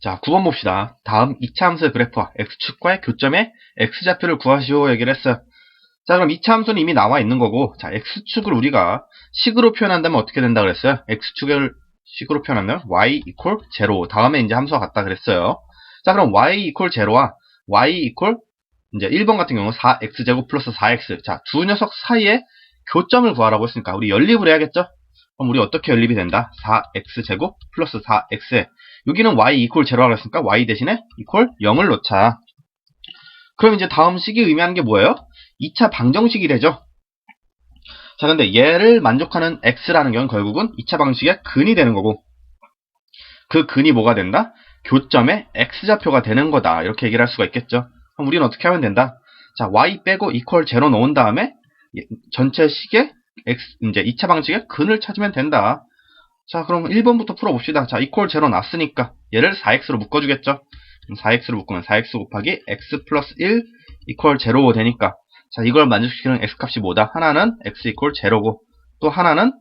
자, 9번 봅시다. 다음 2차 함수의 그래프와 x축과의 교점의 x좌표를 구하시오 얘기를 했어요. 자, 그럼 2차 함수는 이미 나와 있는 거고, 자, x축을 우리가 식으로 표현한다면 어떻게 된다 그랬어요? x축을 식으로 표현하면 y equal 0 다음에 이제 함수가 같다 그랬어요. 자, 그럼 y equal 0와 y equal 이제 1번 같은 경우 4x제곱 플러스 4x. 자, 두 녀석 사이에 교점을 구하라고 했으니까 우리 연립을 해야겠죠? 그럼 우리 어떻게 연립이 된다? 4x제곱 플러스 4x. 여기는 y equal 0라고 했으니까 y 대신에 equal 0을 놓자. 그럼 이제 다음 식이 의미하는 게 뭐예요? 2차 방정식이 되죠. 자, 근데 얘를 만족하는 x라는 경우는 결국은 2차 방식의 근이 되는 거고, 그 근이 뭐가 된다? 교점의 x좌표가 되는 거다. 이렇게 얘기를 할 수가 있겠죠. 그럼 우리는 어떻게 하면 된다? 자, y 빼고 equal 0 넣은 다음에 전체 식의 이제 2차 방식의 근을 찾으면 된다. 자, 그럼 1번부터 풀어봅시다. 자, equal 0 놨으니까 얘를 4x로 묶어주겠죠. 4x로 묶으면 4x 곱하기 x 플러스 1 equal 0 되니까, 자, 이걸 만족시키는 x값이 뭐다? 하나는 x equal 0고 또 하나는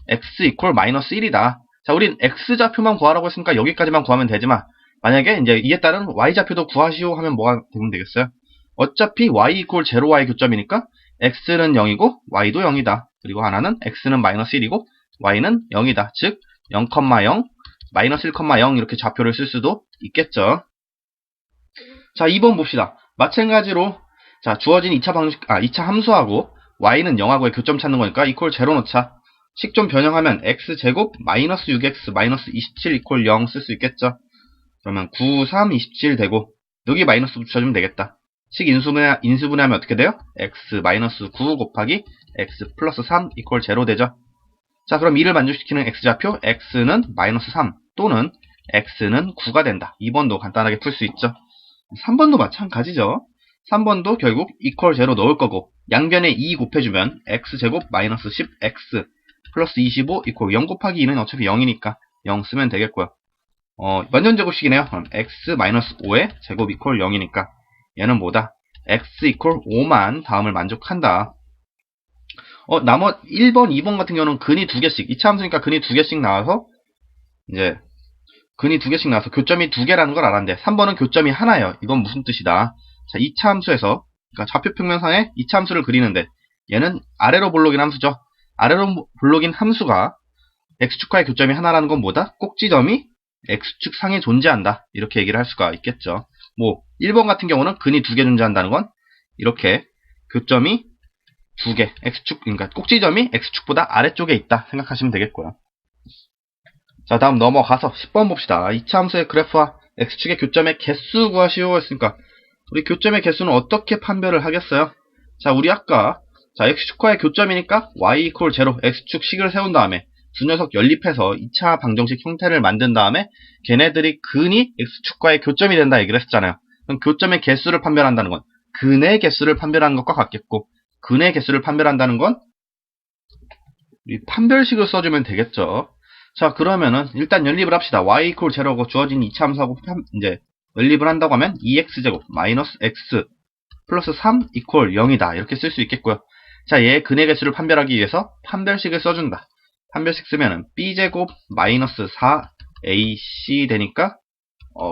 x equal 마이너스 1이다. 자, 우린 x좌표만 구하라고 했으니까 여기까지만 구하면 되지만, 만약에 이제 이에 따른 y좌표도 구하시오 하면 뭐가 되면 되겠어요? 어차피 y equal 0y 교점이니까 x는 0이고 y도 0이다. 그리고 하나는 x는 마이너스 1이고 y는 0이다. 즉 0,0 마이너스 1,0 이렇게 좌표를 쓸 수도 있겠죠. 자, 2번 봅시다. 마찬가지로 자, 주어진 2차 함수하고 y는 0하고의 교점 찾는 거니까 equal 0 놓자. 식 좀 변형하면 x제곱 마이너스 6x 마이너스 27 equal 0 쓸 수 있겠죠. 그러면 9, 3, 27 되고 여기 마이너스 붙여주면 되겠다. 식 인수분해하면 어떻게 돼요? x 마이너스 9 곱하기 x 플러스 3 equal 0 되죠. 자, 그럼 이를 만족시키는 x좌표 x는 마이너스 3 또는 x는 9가 된다. 2번도 간단하게 풀 수 있죠. 3번도 마찬가지죠. 3번도 결국 equal 0 넣을 거고 양변에 2 곱해주면 x제곱 마이너스 10x 플러스 25 equal 0 곱하기 2는 어차피 0이니까 0 쓰면 되겠고요. 완전 제곱식이네요. 그럼 x 마이너스 5의 제곱 equal 0이니까 얘는 뭐다? x equal 5만 다음을 만족한다. 나머지 1번, 2번 같은 경우는 근이 2개씩, 2차 함수니까 근이 2개씩 나와서 이제 근이 2개씩 나와서 교점이 2개라는 걸 알았는데 3번은 교점이 하나예요. 이건 무슨 뜻이다? 자, 2차 함수에서 그러니까 좌표 평면상에 2차 함수를 그리는데 얘는 아래로 볼록인 함수죠. 아래로 볼록인 함수가 x축과의 교점이 하나라는 건 뭐다? 꼭지점이 x축 상에 존재한다. 이렇게 얘기를 할 수가 있겠죠. 뭐 1번 같은 경우는 근이 2개 존재한다는 건 이렇게 교점이 2개, x축, 그러니까 꼭지점이 x축보다 아래쪽에 있다 생각하시면 되겠고요. 자, 다음 넘어가서 10번 봅시다. 2차 함수의 그래프와 x축의 교점의 개수 구하시오 했으니까 우리 교점의 개수는 어떻게 판별을 하겠어요? 자, 우리 아까 자, x축과의 교점이니까 y equal 0, x축 식을 세운 다음에 두 녀석 연립해서 2차 방정식 형태를 만든 다음에 걔네들이 근이 x축과의 교점이 된다 얘기를 했잖아요. 그럼 교점의 개수를 판별한다는 건 근의 개수를 판별하는 것과 같겠고, 근의 개수를 판별한다는 건 우리 판별식을 써주면 되겠죠. 자, 그러면은 일단 연립을 합시다. y equal 0고 주어진 2차 함수하고 이제 연립을 한다고 하면 2x제곱 마이너스 x 플러스 3 equal 0이다. 이렇게 쓸 수 있겠고요. 자, 얘의 근의 개수를 판별하기 위해서 판별식을 써준다. 판별식 쓰면은 b제곱 마이너스 4ac 되니까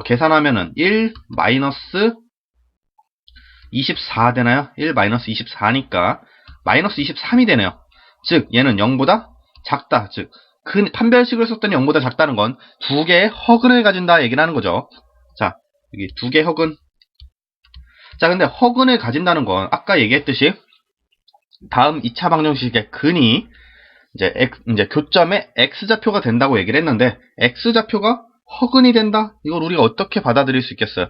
계산하면은 1 마이너스 24 되나요? 1 마이너스 24니까 마이너스 23이 되네요. 즉 얘는 0보다 작다. 즉 판별식을 썼더니 0보다 작다는 건 두 개의 허근을 가진다 얘기를 하는 거죠. 자, 여기 두 개의 허근. 자, 근데 허근을 가진다는 건 아까 얘기했듯이 다음 2차 방정식의 근이 이제 교점의 x좌표가 된다고 얘기를 했는데, x좌표가 허근이 된다? 이걸 우리가 어떻게 받아들일 수 있겠어요?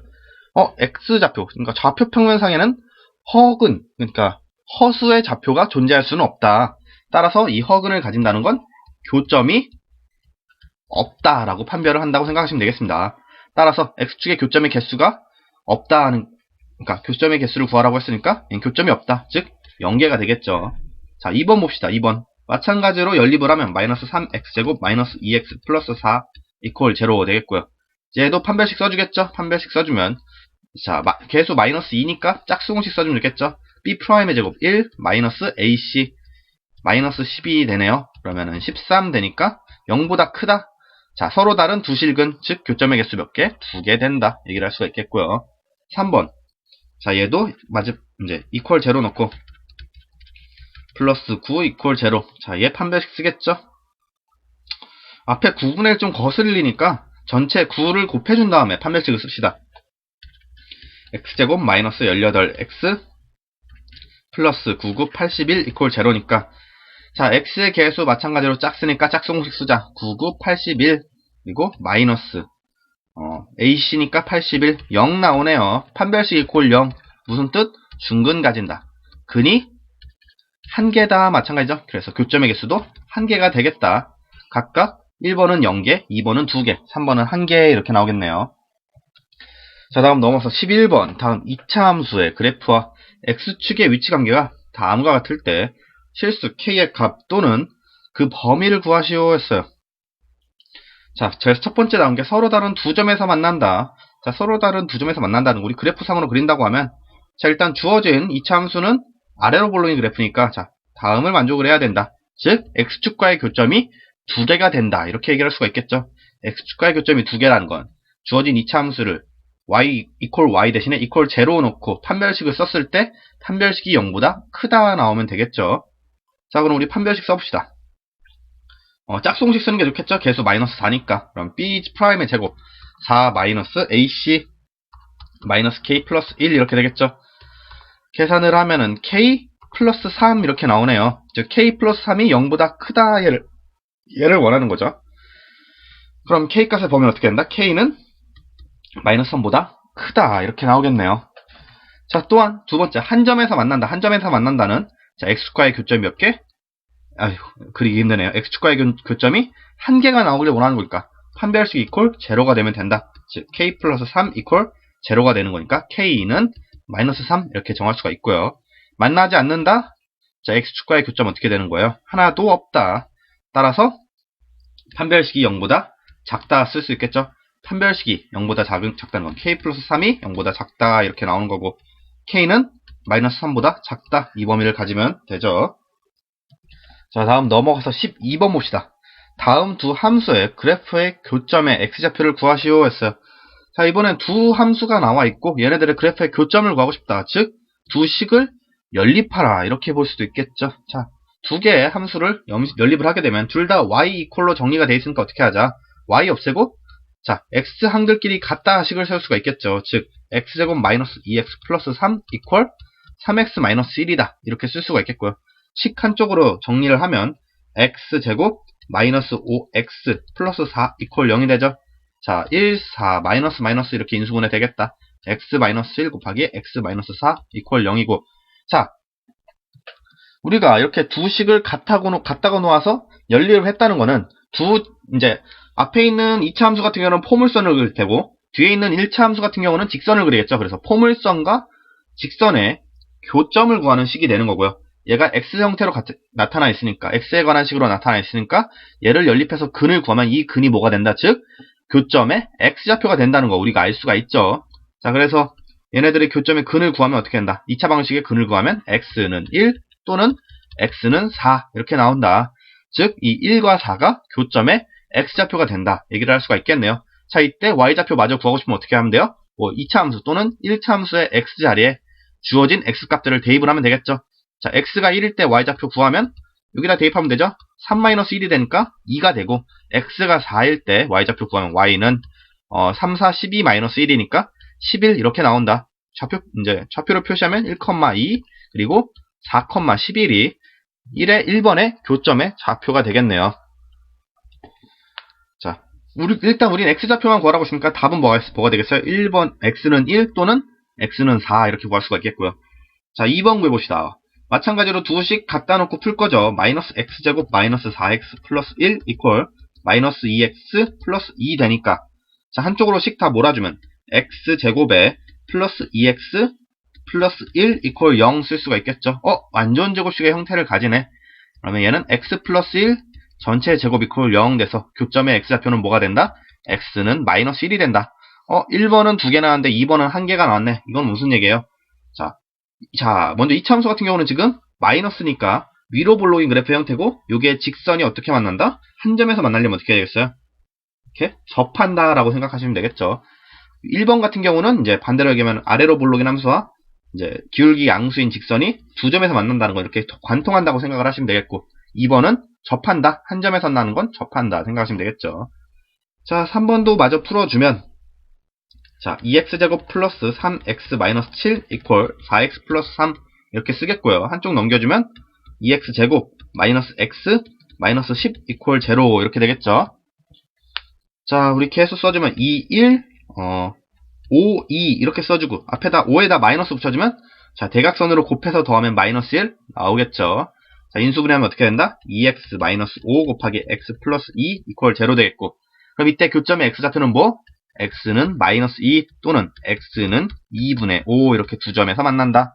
x좌표, 그러니까 좌표 평면상에는 허근, 그러니까 허수의 좌표가 존재할 수는 없다. 따라서 이 허근을 가진다는 건 교점이 없다라고 판별을 한다고 생각하시면 되겠습니다. 따라서 x축의 교점의 개수가 없다는, 그러니까 교점의 개수를 구하라고 했으니까 교점이 없다. 즉 0개가 되겠죠. 자, 2번 봅시다. 2번. 마찬가지로 연립을 하면 마이너스 3x제곱 마이너스 2x 플러스 4 equal 0 되겠고요. 얘도 판별식 써주겠죠. 판별식 써주면 자, 개수 마이너스 2니까 짝수공식 써주면 되겠죠. b'의 제곱 1 마이너스 ac 마이너스 12 되네요. 그러면은 13 되니까 0보다 크다. 자, 서로 다른 두 실근, 즉 교점의 개수 몇 개? 2개 된다. 얘기를 할 수가 있겠고요. 3번. 자, 얘도 이제 이퀄 제로 넣고 플러스 9 이퀄 제로. 자, 얘 판별식 쓰겠죠? 앞에 9분의 1 좀 거슬리니까 전체 9를 곱해준 다음에 판별식을 씁시다. x제곱 마이너스 18x 플러스 99 81 이퀄 제로니까 자, x의 개수 마찬가지로 짝쓰니까 짝수공식 쓰자. 99 81 그리고 마이너스 ac니까 81 0 나오네요. 판별식 이퀄 0 무슨 뜻? 중근 가진다. 근이 1개다 마찬가지죠. 그래서 교점의 개수도 1개가 되겠다. 각각 1번은 0개, 2번은 2개, 3번은 1개 이렇게 나오겠네요. 자, 다음 넘어서 11번. 다음 2차 함수의 그래프와 x축의 위치 관계가 다음과 같을 때 실수 k의 값 또는 그 범위를 구하시오 했어요. 자, 저에서 첫 번째 나온 게 서로 다른 두 점에서 만난다. 자, 서로 다른 두 점에서 만난다는 거 우리 그래프상으로 그린다고 하면 자, 일단 주어진 2차 함수는 아래로 볼록인 그래프니까 자, 다음을 만족을 해야 된다. 즉, x축과의 교점이 2개가 된다. 이렇게 얘기할 수가 있겠죠. x축과의 교점이 2개라는 건 주어진 2차 함수를 y y 대신에 equal 0 놓고 판별식을 썼을 때 판별식이 0보다 크다 나오면 되겠죠. 자, 그럼 우리 판별식 써봅시다. 짝수공식 쓰는 게 좋겠죠. 개수 마이너스 4니까. 그럼 b 프라임의 제곱 4 마이너스 ac 마이너스 k 플러스 1 이렇게 되겠죠. 계산을 하면은 k 플러스 3 이렇게 나오네요. 즉 k 플러스 3이 0보다 크다 얘를 원하는 거죠. 그럼 k 값의 범위는 어떻게 된다? k는 마이너스 3보다 크다 이렇게 나오겠네요. 자, 또한 두 번째 한 점에서 만난다. 한 점에서 만난다는 자, x축과의 교점이 몇 개? 아휴, 그리기 힘드네요. x축과의 교점이 1개가 나오길 원하는 걸까? 판별식 이퀄 제로가 되면 된다. 즉 k 플러스 3 이퀄 제로가 되는 거니까 k는 마이너스 3 이렇게 정할 수가 있고요. 만나지 않는다? 자, x축과의 교점 어떻게 되는 거예요? 하나도 없다. 따라서 판별식이 0보다 작다 쓸 수 있겠죠? 판별식이 0보다 작다는 건 k 플러스 3이 0보다 작다 이렇게 나오는 거고 k는 마이너스 3보다 작다 이 범위를 가지면 되죠. 자, 다음 넘어가서 12번 봅시다. 다음 두 함수의 그래프의 교점의 x좌표를 구하시오 했어요. 자, 이번엔 두 함수가 나와 있고 얘네들의 그래프의 교점을 구하고 싶다. 즉, 두 식을 연립하라 이렇게 볼 수도 있겠죠. 자, 두 개의 함수를 연립을 하게 되면 둘 다 y 이퀄로 정리가 되어 있으니까 어떻게 하자? y 없애고 자, x 한글끼리 같다 식을 세울 수가 있겠죠. 즉, x제곱 마이너스 2x 플러스 3 이퀄 3x 마이너스 1이다. 이렇게 쓸 수가 있겠고요. 식 한쪽으로 정리를 하면 x제곱 마이너스 5x 플러스 4 이퀄 0이 되죠. 자, 1, 4, 마이너스 마이너스 이렇게 인수분해 되겠다. x 마이너스 1 곱하기 x 마이너스 4 이퀄 0이고 자, 우리가 이렇게 두 식을 같다고 놓아서 연립을 했다는 거는 이제 앞에 있는 2차 함수 같은 경우는 포물선을 그릴 테고 뒤에 있는 1차 함수 같은 경우는 직선을 그리겠죠. 그래서 포물선과 직선의 교점을 구하는 식이 되는 거고요. 얘가 x 형태로 나타나 있으니까 x에 관한 식으로 나타나 있으니까 얘를 연립해서 근을 구하면 이 근이 뭐가 된다? 즉 교점의 x좌표가 된다는 거 우리가 알 수가 있죠. 자, 그래서 얘네들의 교점의 근을 구하면 어떻게 된다? 2차 방식의 근을 구하면 x는 1 또는 x는 4 이렇게 나온다. 즉 이 1과 4가 교점의 x좌표가 된다. 얘기를 할 수가 있겠네요. 자, 이때 y좌표 마저 구하고 싶으면 어떻게 하면 돼요? 2차 함수 또는 1차 함수의 x자리에 주어진 x값들을 대입을 하면 되겠죠. 자, x가 1일 때 y좌표 구하면 여기다 대입하면 되죠. 3-1이 되니까 2가 되고 x가 4일 때 y좌표 구하면 y는 3, 4, 12-1이니까 11 이렇게 나온다. 좌표로 표시하면 1,2 그리고 4,11이 1의 1번의 교점의 좌표가 되겠네요. 자, 일단 우리는 x좌표만 구하라고 했으니까 답은 뭐가 되겠어요? 1번 x는 1 또는 x는 4 이렇게 구할 수가 있겠고요. 자, 2번 구해봅시다. 마찬가지로 두 식 갖다 놓고 풀 거죠. 마이너스 x제곱 마이너스 4x 플러스 1 이퀄 마이너스 2x 플러스 2 되니까 자, 한쪽으로 식 다 몰아주면 x제곱에 플러스 2x 플러스 1 이퀄 0 쓸 수가 있겠죠. 완전 제곱식의 형태를 가지네. 그러면 얘는 x 플러스 1 전체 제곱 이퀄 0 돼서 교점의 x좌표는 뭐가 된다? x는 마이너스 1이 된다. 1번은 2개 나왔는데 2번은 1개가 나왔네. 이건 무슨 얘기예요? 자, 먼저 2차 함수 같은 경우는 지금 마이너스니까 위로 볼록인 그래프 형태고 요게 직선이 어떻게 만난다? 한 점에서 만나려면 어떻게 되겠어요? 이렇게 접한다라고 생각하시면 되겠죠. 1번 같은 경우는 이제 반대로 얘기하면 아래로 볼록인 함수와 이제 기울기 양수인 직선이 두 점에서 만난다는 거 이렇게 관통한다고 생각을 하시면 되겠고, 2번은 접한다. 한 점에서 나는 건 접한다 생각하시면 되겠죠. 자, 3번도 마저 풀어주면, 자, 2x제곱 플러스 3x 마이너스 7 이퀄 4x 플러스 3 이렇게 쓰겠고요. 한쪽 넘겨주면 2x제곱 마이너스 x 마이너스 10 이퀄 0 이렇게 되겠죠. 자, 우리 개수 써주면 2, 1, 5, 2 이렇게 써주고 앞에다 5에다 마이너스 붙여주면, 자, 대각선으로 곱해서 더하면 마이너스 1 나오겠죠. 자, 인수분해하면 어떻게 된다? 2x 마이너스 5 곱하기 x 플러스 2 이퀄 0 되겠고, 그럼 이때 교점의 x좌표는 뭐? x는 마이너스 2 또는 x는 2분의 5 이렇게 두 점에서 만난다.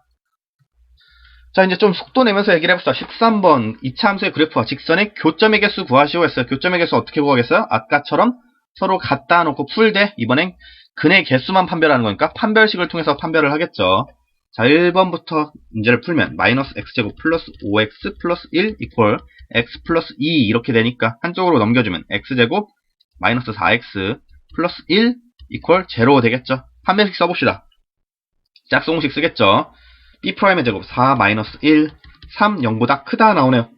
자, 이제 좀 속도 내면서 얘기를 해봅시다. 13번 2차 함수의 그래프와 직선의 교점의 개수 구하시오 했어요. 교점의 개수 어떻게 구하겠어요? 아까처럼 서로 갖다 놓고 풀되 이번엔 근의 개수만 판별하는 거니까 판별식을 통해서 판별을 하겠죠. 자, 1번부터 문제를 풀면 마이너스 x제곱 플러스 5x 플러스 1 이퀄 x 플러스 2 이렇게 되니까 한쪽으로 넘겨주면 x제곱 마이너스 4x 플러스 1 이퀄 0 되겠죠. 판별식 써봅시다. 짝수공식 쓰겠죠. b'의 제곱 4 마이너스 1 3 0보다 크다 나오네요.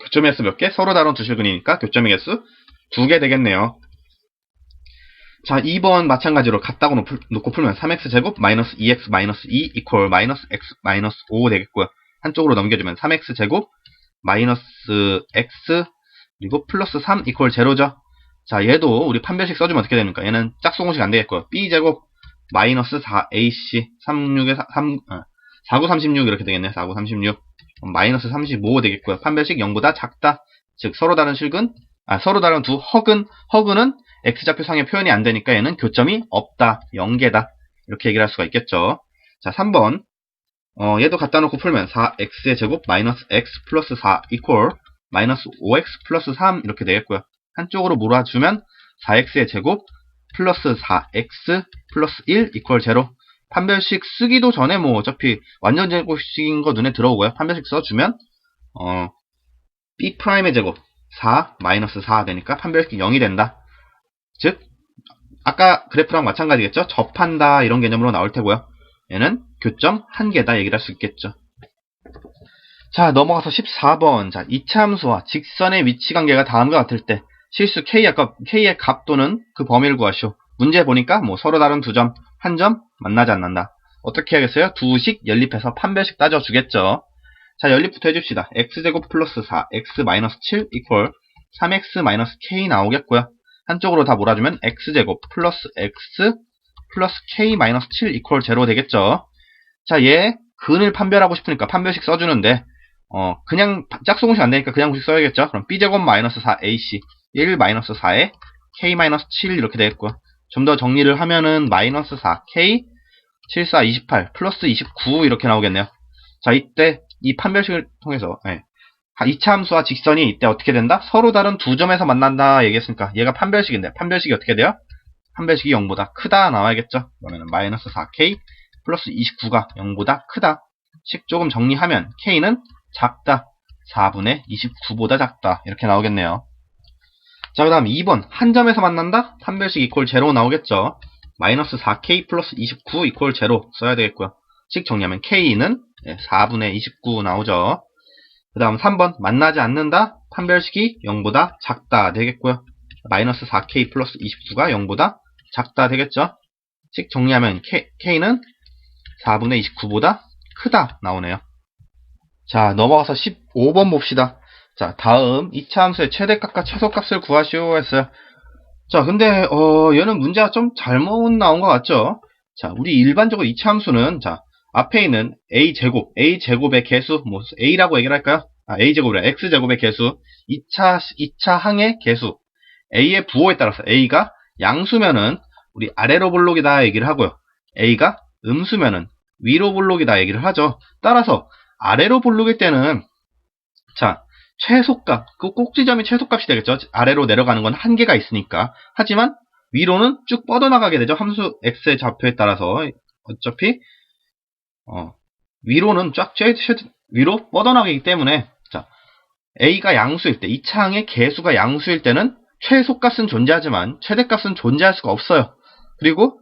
교점의 개수 몇 개? 서로 다른 두 실근이니까 교점의 개수 2개 되겠네요. 자, 2번 마찬가지로 같다고 놓고 풀면 3x제곱 마이너스 2x 마이너스 2 이퀄 마이너스 x 마이너스 5 되겠고요. 한쪽으로 넘겨주면 3x제곱 마이너스 x 그리고 플러스 3 이퀄 0죠. 자, 얘도 우리 판별식 써주면 어떻게 됩니까? 얘는 짝수공식 안 되겠고요. b제곱 마이너스 4ac 49, 36 이렇게 되겠네요. 49, 36 마이너스 35 되겠고요. 판별식 0보다 작다. 즉 서로 다른 실근, 서로 다른 두 허근은 x좌표상의 표현이 안 되니까 얘는 교점이 없다. 0개다. 이렇게 얘기를 할 수가 있겠죠. 자, 3번 얘도 갖다 놓고 풀면 4x의 제곱 마이너스 x 플러스 4 이퀄 마이너스 5x 플러스 3 이렇게 되겠고요. 한쪽으로 몰아주면 4x의 제곱 플러스 4x 플러스 1 이퀄 0. 판별식 쓰기도 전에 뭐 어차피 완전 제곱식인 거 눈에 들어오고요. 판별식 써주면 b'의 제곱 4 마이너스 4 되니까 판별식 0이 된다. 즉 아까 그래프랑 마찬가지겠죠. 접한다 이런 개념으로 나올 테고요. 얘는 교점 1개다 얘기를 할 수 있겠죠. 자, 넘어가서 14번. 자, 2차 함수와 직선의 위치 관계가 다음과 같을 때 실수 K의 값 또는 그 범위를 구하시오. 문제 보니까 뭐 서로 다른 두 점, 한 점 만나지 않는다. 어떻게 하겠어요? 두식 연립해서 판별식 따져주겠죠. 자, 연립부터 해줍시다. x제곱 플러스 4, x 마이너스 7 이퀄 3x 마이너스 k 나오겠고요. 한쪽으로 다 몰아주면 x제곱 플러스 x 플러스 k 마이너스 7 이퀄 0 되겠죠. 자, 얘 근을 판별하고 싶으니까 판별식 써주는데 그냥 짝수공식 안 되니까 그냥 공식 써야겠죠. 그럼 b제곱 마이너스 4ac 1 마이너스 4에 k 마이너스 7 이렇게 되겠고요. 좀 더 정리를 하면은 마이너스 4k 7, 4, 28 플러스 29 이렇게 나오겠네요. 자, 이때 이 판별식을 통해서 2차 함수와 직선이 이때 어떻게 된다? 서로 다른 두 점에서 만난다 얘기했으니까 얘가 판별식인데 판별식이 어떻게 돼요? 판별식이 0보다 크다 나와야겠죠. 그러면 마이너스 4k 플러스 29가 0보다 크다. 식 조금 정리하면 k는 작다. 4분의 29보다 작다. 이렇게 나오겠네요. 자, 그 다음 2번 한 점에서 만난다? 판별식 이퀄 0 나오겠죠. 마이너스 4k 플러스 29 이퀄 0 써야 되겠고요. 식 정리하면 k는 4분의 29 나오죠. 그 다음 3번 만나지 않는다? 판별식이 0보다 작다 되겠고요. 마이너스 4k 플러스 29가 0보다 작다 되겠죠. 식 정리하면 k는 4분의 29보다 크다 나오네요. 자, 넘어가서 15번 봅시다. 자, 다음 2차 함수의 최대값과 최소값을 구하시오 했어요. 자, 근데 얘는 문제가 좀 잘못 나온 것 같죠? 자, 우리 일반적으로 2차 함수는 자, 앞에 있는 a제곱의 개수, 뭐 a라고 얘기를 할까요? a제곱이라 x제곱의 개수, 2차 항의 개수, a의 부호에 따라서 a가 양수면은 우리 아래로 볼록이다 얘기를 하고요. a가 음수면은 위로 볼록이다 얘기를 하죠. 따라서 아래로 볼록일 때는 자, 최소값, 그 꼭지점이 최소값이 되겠죠. 아래로 내려가는 건 한계가 있으니까. 하지만 위로는 쭉 뻗어나가게 되죠. 함수 x의 좌표에 따라서 어차피 위로는 위로 뻗어나가기 때문에 자, a가 양수일 때, 2차항의 개수가 양수일 때는 최소값은 존재하지만 최대값은 존재할 수가 없어요. 그리고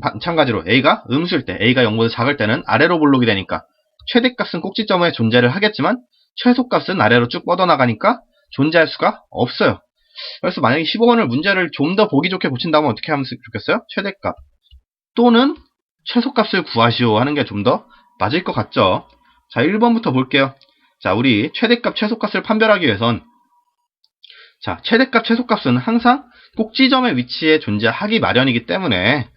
마찬가지로 A가 음수일 때, A가 0보다 작을 때는 아래로 볼록이 되니까 최대값은 꼭지점에 존재를 하겠지만 최소값은 아래로 쭉 뻗어나가니까 존재할 수가 없어요. 그래서 만약에 15번을 문제를 좀 더 보기 좋게 고친다면 어떻게 하면 좋겠어요? 최대값 또는 최소값을 구하시오 하는 게 좀 더 맞을 것 같죠? 자, 1번부터 볼게요. 자, 우리 최대값, 최소값을 판별하기 위해선 자, 최대값, 최소값은 항상 꼭지점의 위치에 존재하기 마련이기 때문에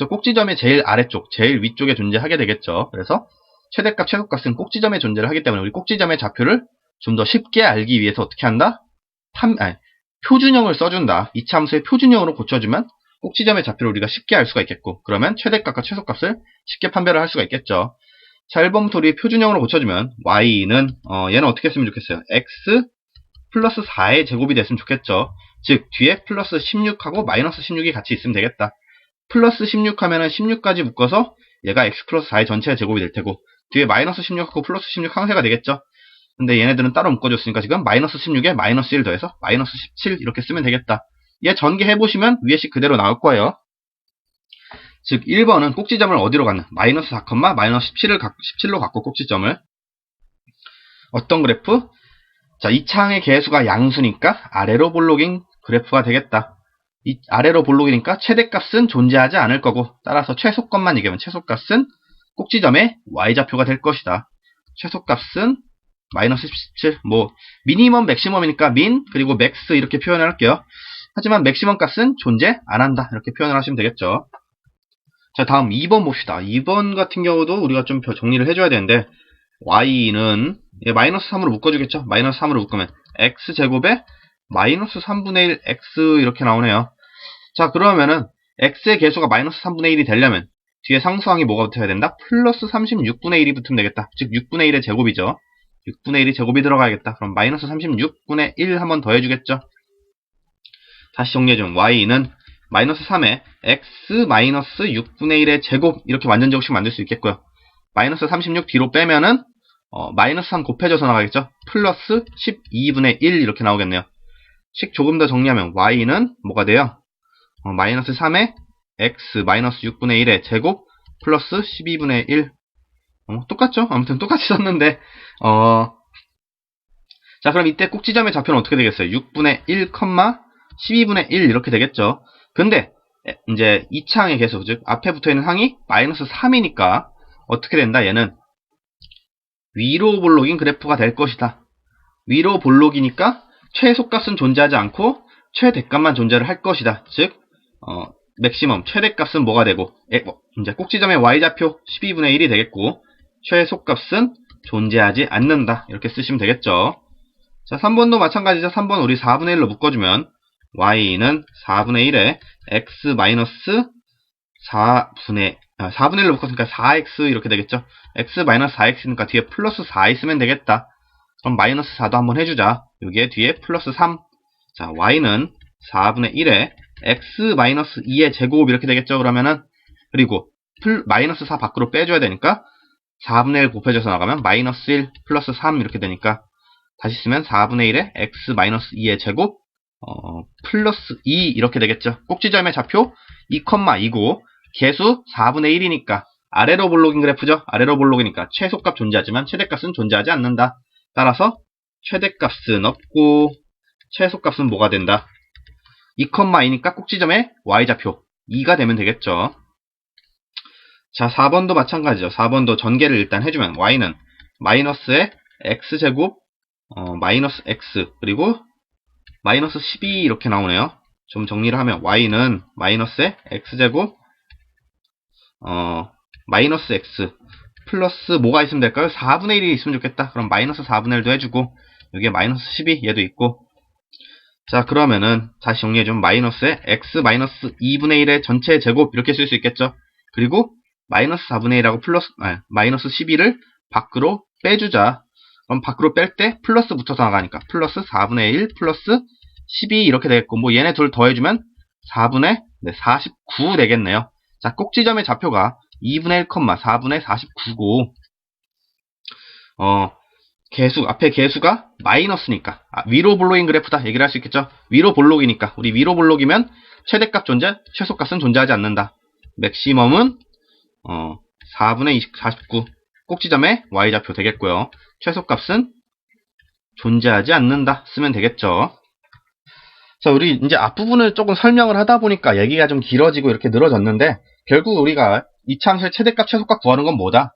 꼭지점의 제일 아래쪽, 제일 위쪽에 존재하게 되겠죠. 그래서 최대값, 최소값은 꼭지점에 존재를 하기 때문에 우리 꼭지점의 좌표를 좀 더 쉽게 알기 위해서 어떻게 한다? 표준형을 써준다. 이차함수의 표준형으로 고쳐주면 꼭지점의 좌표를 우리가 쉽게 알 수가 있겠고, 그러면 최대값과 최소값을 쉽게 판별을 할 수가 있겠죠. 자, 1번부터 우리 표준형으로 고쳐주면 y는 얘는 어떻게 쓰면 좋겠어요? x 플러스 4의 제곱이 됐으면 좋겠죠. 즉 뒤에 플러스 16하고 마이너스 16이 같이 있으면 되겠다. 플러스 16 하면은 16까지 묶어서 얘가 x 플러스 4의 전체의 제곱이 될 테고, 뒤에 마이너스 16하고 플러스 16 항세가 되겠죠. 근데 얘네들은 따로 묶어줬으니까 지금 마이너스 16에 마이너스 1 더해서 마이너스 17 이렇게 쓰면 되겠다. 얘 전개해보시면 위에 식 그대로 나올 거예요. 즉 1번은 꼭지점을 어디로 갖는? 마이너스 4, 마이너스 17로 갖고 꼭지점을. 어떤 그래프? 자, 이 창의 개수가 양수니까 아래로 볼록인 그래프가 되겠다. 이 아래로 볼록이니까 최대값은 존재하지 않을 거고, 따라서 최소값만 얘기하면 최소값은 꼭지점의 y좌표가 될 것이다. 최소값은 마이너스 17, 미니멈, 맥시멈이니까 민, 그리고 맥스 이렇게 표현을 할게요. 하지만 맥시멈 값은 존재 안 한다. 이렇게 표현을 하시면 되겠죠. 자, 다음 2번 봅시다. 2번 같은 경우도 우리가 좀 정리를 해줘야 되는데, y는 마이너스 3으로 묶어주겠죠. 마이너스 3으로 묶으면 x제곱에 마이너스 3분의 1 x 이렇게 나오네요. 자, 그러면은 x의 개수가 마이너스 3분의 1이 되려면 뒤에 상수항이 뭐가 붙어야 된다? 플러스 36분의 1이 붙으면 되겠다. 즉 6분의 1의 제곱이죠. 6분의 1이 제곱이 들어가야겠다. 그럼 마이너스 36분의 1 한번 더해주겠죠. 다시 정리해주면 y는 마이너스 3에 x 마이너스 6분의 1의 제곱, 이렇게 완전 제곱식 만들 수 있겠고요. 마이너스 36 뒤로 빼면은 마이너스 3 곱해져서 나가겠죠. 플러스 12분의 1 이렇게 나오겠네요. 식 조금 더 정리하면 y는 뭐가 돼요? 마이너스 3에 x 마이너스 6분의 1의 제곱 플러스 12분의 1. 똑같죠? 아무튼 똑같이 썼는데 자, 그럼 이때 꼭지점의 좌표는 어떻게 되겠어요? 6분의 1, 12분의 1 이렇게 되겠죠. 근데 이제 이 창의 개수, 즉 앞에 붙어있는 항이 마이너스 3이니까 어떻게 된다? 얘는 위로 볼록인 그래프가 될 것이다. 위로 볼록이니까 최소값은 존재하지 않고 최대값만 존재를 할 것이다. 즉 맥시멈, 최대값은 뭐가 되고, 이제 꼭지점의 y좌표 12분의 1이 되겠고, 최소값은 존재하지 않는다. 이렇게 쓰시면 되겠죠. 자, 3번도 마찬가지죠. 3번 우리 4분의 1로 묶어주면 y는 4분의 1에 x 마이너스 4분의 1로 묶었으니까 4x 이렇게 되겠죠. x 마이너스 4x니까 뒤에 플러스 4 있으면 되겠다. 그럼 마이너스 4도 한번 해주자. 여기에 뒤에 플러스 3. 자, y는 4분의 1에 x 마이너스 2의 제곱 이렇게 되겠죠. 그러면은, 그리고 마이너스 4 밖으로 빼줘야 되니까 4분의 1 곱해져서 나가면 마이너스 1 플러스 3 이렇게 되니까 다시 쓰면 4분의 1에 x 마이너스 2의 제곱 플러스 2 이렇게 되겠죠. 꼭지점의 좌표 2,2고 개수 4분의 1이니까 아래로 볼록인 그래프죠. 아래로 볼록이니까 최소값 존재하지만 최대값은 존재하지 않는다. 따라서 최대값은 없고 최소값은 뭐가 된다? 2,2니까 꼭지점의 y좌표 2가 되면 되겠죠. 자, 4번도 마찬가지죠. 4번도 전개를 일단 해주면 y는 마이너스의 x제곱 마이너스 x 그리고 마이너스 12 이렇게 나오네요. 좀 정리를 하면 y는 마이너스의 x제곱 마이너스 x 플러스 뭐가 있으면 될까요? 4분의 1이 있으면 좋겠다. 그럼 마이너스 4분의 1도 해주고 여기에 마이너스 12 얘도 있고. 자, 그러면은 다시 정리해주면 마이너스의 x 마이너스 2분의 1의 전체 제곱 이렇게 쓸 수 있겠죠. 그리고 마이너스 4분의 1하고 마이너스 12를 밖으로 빼주자. 그럼 밖으로 뺄 때 플러스 붙어서 나가니까 플러스 4분의 1 플러스 12 이렇게 되겠고, 얘네 둘 더해주면 4분의 49 되겠네요. 자, 꼭지점의 좌표가 2분의 1, 4분의 49고 앞에 개수가 마이너스니까 위로 볼록인 그래프다 얘기를 할 수 있겠죠. 위로 볼록이니까 우리 위로 볼록이면 최대값 존재, 최소값은 존재하지 않는다. 맥시멈은 4분의 49 꼭지점의 y좌표 되겠고요. 최소값은 존재하지 않는다 쓰면 되겠죠. 자, 우리 이제 앞부분을 조금 설명을 하다 보니까 얘기가 좀 길어지고 이렇게 늘어졌는데, 결국 우리가 이차함수의 최대값, 최소값 구하는 건 뭐다?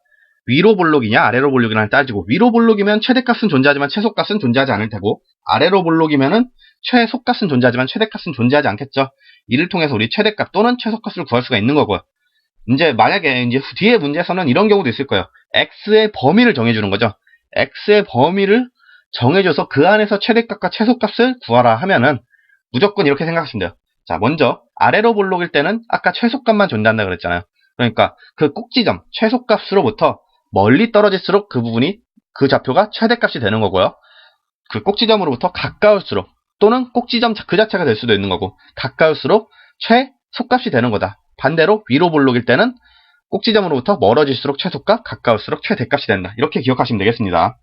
위로 볼록이냐 아래로 볼록이냐를 따지고, 위로 볼록이면 최대값은 존재하지만 최소값은 존재하지 않을 테고, 아래로 볼록이면은 최소값은 존재하지만 최대값은 존재하지 않겠죠. 이를 통해서 우리 최대값 또는 최소값을 구할 수가 있는 거고요. 이제 만약에 이제 뒤에 문제에서는 이런 경우도 있을 거예요. x의 범위를 정해주는 거죠. x의 범위를 정해줘서 그 안에서 최대값과 최소값을 구하라 하면은 무조건 이렇게 생각하시면 돼요. 자, 먼저 아래로 볼록일 때는 아까 최소값만 존재한다 그랬잖아요. 그러니까 그 꼭지점 최소값으로부터 멀리 떨어질수록 그 부분이 그 좌표가 최대값이 되는 거고요. 그 꼭지점으로부터 가까울수록 또는 꼭지점 그 자체가 될 수도 있는 거고, 가까울수록 최소값이 되는 거다. 반대로 위로 볼록일 때는 꼭지점으로부터 멀어질수록 최소값, 가까울수록 최대값이 된다. 이렇게 기억하시면 되겠습니다.